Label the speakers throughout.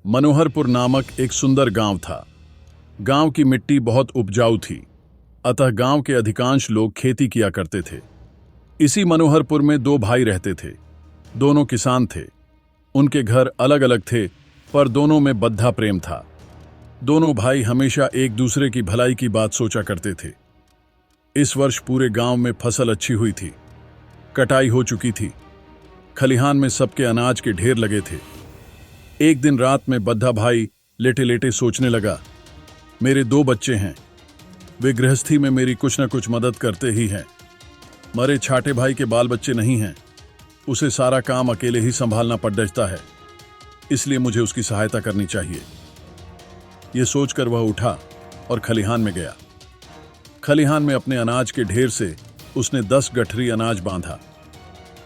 Speaker 1: मनोहरपुर नामक एक सुंदर गांव था। गांव की मिट्टी बहुत उपजाऊ थी, अतः गांव के अधिकांश लोग खेती किया करते थे। इसी मनोहरपुर में दो भाई रहते थे। दोनों किसान थे। उनके घर अलग अलग थे, पर दोनों में बद्धा प्रेम था। दोनों भाई हमेशा एक दूसरे की भलाई की बात सोचा करते थे। इस वर्ष पूरे गांव में फसल अच्छी हुई थी। कटाई हो चुकी थी। खलिहान में सबके अनाज के ढेर लगे थे। एक दिन रात में बद्धा भाई लेटे लेटे सोचने लगा, मेरे दो बच्चे हैं, वे गृहस्थी में मेरी कुछ न कुछ मदद करते ही हैं। मरे छाटे भाई के बाल बच्चे नहीं हैं, उसे सारा काम अकेले ही संभालना पड़ता है, इसलिए मुझे उसकी सहायता करनी चाहिए। यह सोचकर वह उठा और खलिहान में गया। खलिहान में अपने अनाज के ढेर से उसने 10 गठरी अनाज बांधा।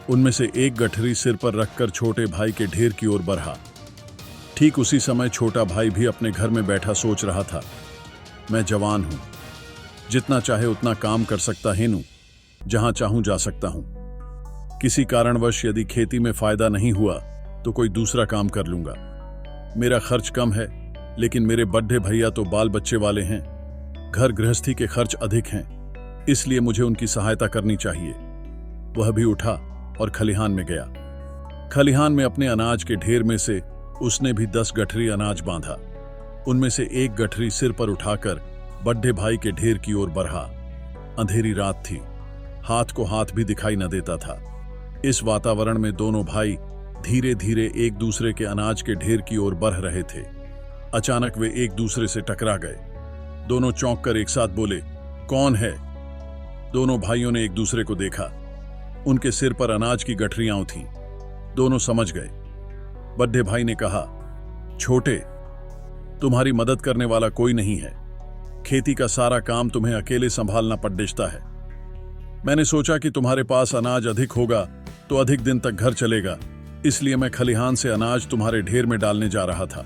Speaker 1: उनमें से एक गठरी सिर पर रखकर छोटे भाई के ढेर की ओर बढ़ा। ठीक उसी समय छोटा भाई भी अपने घर में बैठा सोच रहा था, मैं जवान हूं, जितना चाहे उतना काम कर सकता हूं, जहां चाहूं जा सकता हूं। किसी कारणवश यदि खेती में फायदा नहीं हुआ तो कोई दूसरा काम कर लूंगा। मेरा खर्च कम है, लेकिन मेरे बड्ढे भैया तो बाल बच्चे वाले हैं। घर गृहस्थी के खर्च अधिक हैं, इसलिए मुझे उनकी सहायता करनी चाहिए। वह भी उठा और खलिहान में गया। खलिहान में अपने अनाज के ढेर में से उसने भी 10 गठरी अनाज बांधा। उनमें से एक गठरी सिर पर उठाकर बड्ढे भाई के ढेर की ओर बढ़ा। अंधेरी रात थी, हाथ को हाथ भी दिखाई न देता था। इस वातावरण में दोनों भाई धीरे धीरे एक दूसरे के अनाज के ढेर की ओर बढ़ रहे थे। अचानक वे एक दूसरे से टकरा गए। दोनों चौंक कर एक साथ बोले, कौन है? दोनों भाइयों ने एक दूसरे को देखा। उनके सिर पर अनाज की गठरियां थीं। दोनों समझ गए। बड्ढे भाई ने कहा, छोटे, तुम्हारी मदद करने वाला कोई नहीं है। खेती का सारा काम तुम्हें अकेले संभालना पड़ता है। मैंने सोचा कि तुम्हारे पास अनाज अधिक होगा तो अधिक दिन तक घर चलेगा, इसलिए मैं खलिहान से अनाज तुम्हारे ढेर में डालने जा रहा था।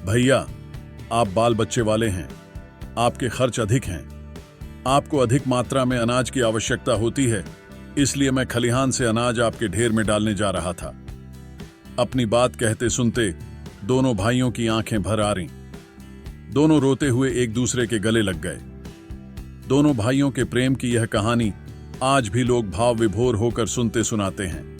Speaker 1: भैया, आप बाल बच्चे वाले हैं, आपके खर्च अधिक हैं, आपको अधिक मात्रा में अनाज की आवश्यकता होती है, इसलिए मैं खलिहान से अनाज आपके ढेर में डालने जा रहा था। अपनी बात कहते सुनते दोनों भाइयों की आंखें भर आ रहीं। दोनों रोते हुए एक दूसरे के गले लग गए। दोनों भाइयों के प्रेम की यह कहानी आज भी लोग भाव विभोर होकर सुनते सुनाते हैं।